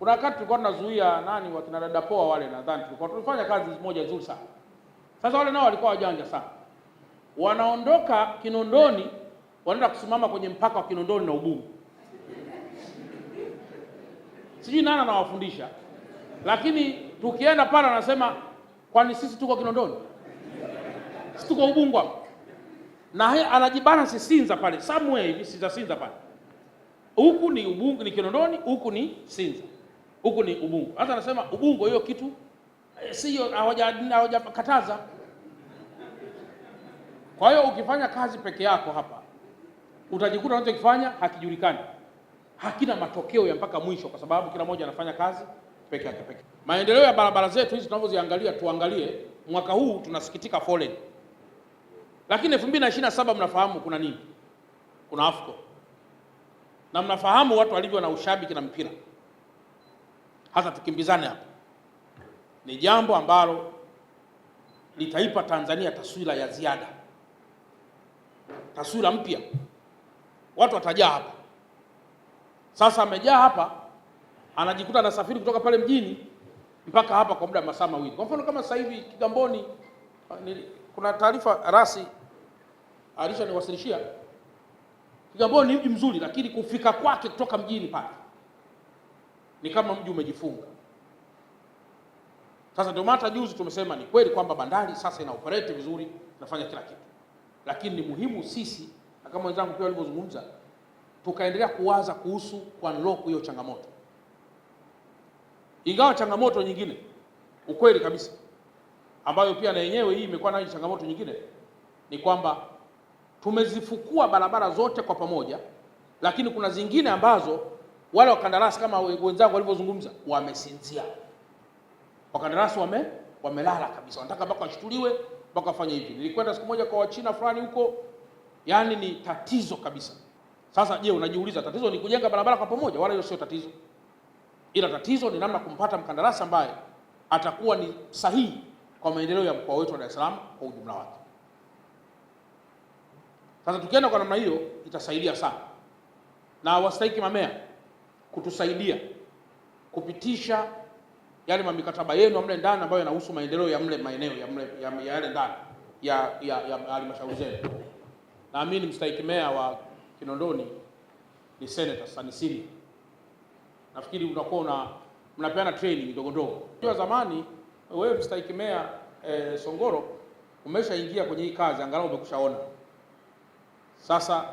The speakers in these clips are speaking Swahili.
Kuna wakati tulikuwa tunazuia nani wakina dada poa wale, nadhani tulikuwa tunafanya kazi moja nzuri sana. Sasa wale nao walikuwa wajanja sana. Wanaondoka Kinondoni, wanaenda kusimama kwenye mpaka wa Kinondoni na Ubungo. Sijui nani anawafundisha. Lakini tukienda pale anasema kwani sisi tuko Kinondoni? Sisi tuko Ubungo hapo. Na anajibalance Sinza pale, somewhere hivi Sinza pale. Huku ni Ubungo, ni Kinondoni, huku ni Sinza. Huku ni Ubungo. Hata anasema Ubungo hiyo kitu sio, hawajakataza. Kwa hiyo ukifanya kazi peke yako hapa, utajikuta unachokifanya hakijulikani. Hakina matokeo ya mpaka mwisho, kwa sababu kila mmoja anafanya kazi peke yake. Maendeleo ya barabara zetu hizi tunavyoziangalia, tuangalie mwaka huu tunasikitika foleni. Lakini 2027 mnafahamu kuna nini? Kuna AFCON. Na mnafahamu watu walivyo na ushabiki na mpira. Hata tukimbizane hapa. Ni jambo ambalo litaipa Tanzania taswira ya ziada. Taswira mpya. Watu watajaa hapa. Sasa amejaa hapa, anajikuta anasafiri kutoka pale mjini mpaka hapa kwa muda masaa mawili. Kwa mfano kama sasa hivi Kigamboni, kuna taarifa rasi alishaniwasilishia. Kigamboni ni mji mzuri, lakini kufika kwake kutoka mjini pale ni kama mji umejifunga. Sasa ndio maana juzi tumesema ni kweli kwamba bandari sasa ina operate vizuri, inafanya kila kitu. Lakini ni muhimu sisi, na kama wenzangu pia walivyozungumza, tukaendelea kuwaza kuhusu kuunlock hiyo changamoto. Ingawa changamoto nyingine, ukweli kabisa, ambayo pia na yenyewe hii imekuwa nayo changamoto nyingine, ni kwamba tumezifukua barabara zote kwa pamoja, lakini kuna zingine ambazo wale wakandarasi kama wenzangu walivyozungumza wamesinzia. Wakandarasi wamelala kabisa, wanataka mpaka washtuliwe, mpaka wafanye hivi. Nilikwenda siku moja kwa Wachina fulani huko, yani ni tatizo kabisa. Sasa je, unajiuliza tatizo ni kujenga barabara kwa pamoja? Wala hiyo sio tatizo. Ila tatizo ni namna kumpata mkandarasi ambaye atakuwa ni sahihi kwa maendeleo ya mkoa wetu wa Dar es Salaam kwa ujumla wake. Sasa tukienda kwa namna hiyo itasaidia sana. Na wastahiki mamea kutusaidia kupitisha yale mamikataba yenu mle ndani ambayo yanahusu maendeleo ya mle maeneo ya yale ndani ya halmashauri zenu. Naamini mstahiki meya wa Kinondoni ni Senator Sanisili. Nafikiri utakuwa mnapeana training ndogo ndogo. Kwa zamani wewe mstahiki meya Songoro umeshaingia kwenye hii kazi, angalau umekushaona. Sasa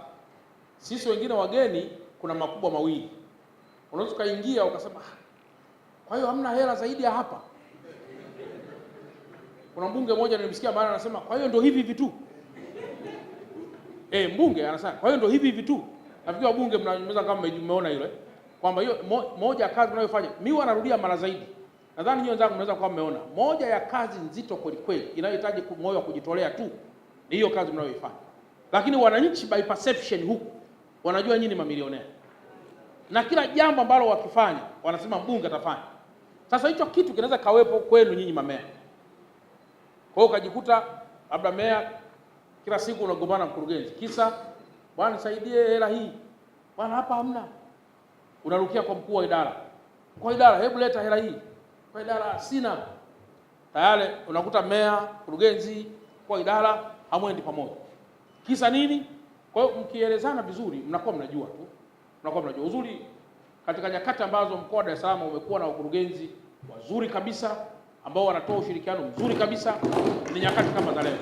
sisi wengine wageni kuna makubwa mawili. Unaweza kaingia ukasema kwa hiyo hamna hela zaidi ya hapa. Kuna mbunge mmoja nilimsikia bana anasema kwa hiyo ndio hivi tu. Mbunge anasema kwa hiyo ndio hivi tu. Nafikiri wabunge mnaweza kama mmeona hilo kwamba hiyo moja ya kazi mnayofanya, mimi wanarudia mara zaidi. Nadhani nyinyi wenzangu mnaweza kuwa mmeona moja ya kazi nzito kweli kweli inayohitaji moyo wa kujitolea tu ni hiyo kazi mnayoifanya. Lakini wananchi by perception huku wanajua nyinyi ni mamilionea. Na kila jambo ambalo wakifanya wanasema mbunge atafanya. Sasa hicho kitu kinaweza kawepo kwenu nyinyi mamea. Kwa hiyo ukajikuta labda meya kila siku unagombana na mkurugenzi. Kisa bwana nisaidie hela hii. Bwana hapa hamna. Unarukia kwa mkuu wa idara. Kwa idara hebu leta hela hii. Kwa idara sina. Tayari unakuta meya, mkurugenzi, kwa idara hamwendi pamoja. Kisa nini? Kwa hiyo mkielezana vizuri mnakuwa mnajua tu. Mnakuwa mnajua uzuri katika nyakati ambazo mkoa wa Dar es Salaam umekuwa na wakurugenzi wazuri kabisa ambao wanatoa ushirikiano mzuri kabisa, ni nyakati kama za leo.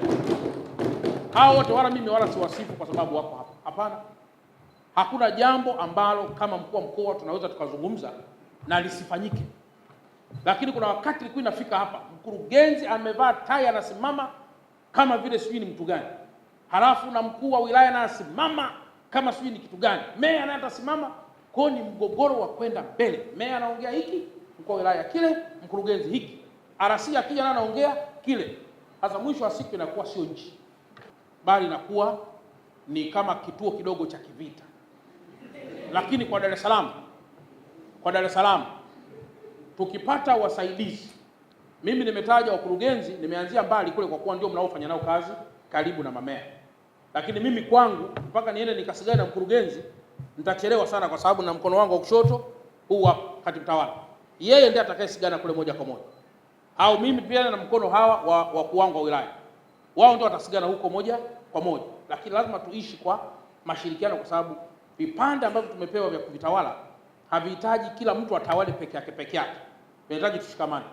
Hao wote wala mimi wala siwasifu kwa sababu wako hapa. Hapana. Hakuna jambo ambalo kama mkuu wa mkoa tunaweza tukazungumza na lisifanyike. Lakini kuna wakati ilikuwa inafika hapa, mkurugenzi amevaa tai anasimama kama vile sijui ni mtu gani. Halafu na mkuu wa wilaya anasimama kama sijui ni kitu gani. Meya naye atasimama, kwa ni mgogoro wa kwenda mbele. Meya anaongea hiki, mkuu wa wilaya kile, mkurugenzi hiki. RC akija na anaongea kile. Sasa mwisho wa siku inakuwa sio nchi, bali inakuwa ni kama kituo kidogo cha kivita. Lakini kwa Dar es Salaam tukipata wasaidizi, mimi nimetaja wakurugenzi, nimeanzia mbali kule kwa kuwa ndio mnaofanya nao kazi karibu na mamea. Lakini mimi kwangu mpaka niende nikasigane na mkurugenzi nitachelewa sana, kwa sababu na mkono wangu wa kushoto huu hapa katibu tawala. yeye ndiye atakayesigana kule moja kwa moja, au mimi pia na mkono hawa wakuu wangu wa wilaya, wao ndio watasigana huko moja kwa moja. Lakini lazima tuishi kwa mashirikiano, kwa sababu vipande ambavyo tumepewa vya kuvitawala havihitaji kila mtu atawale peke yake, vinahitaji tushikamane.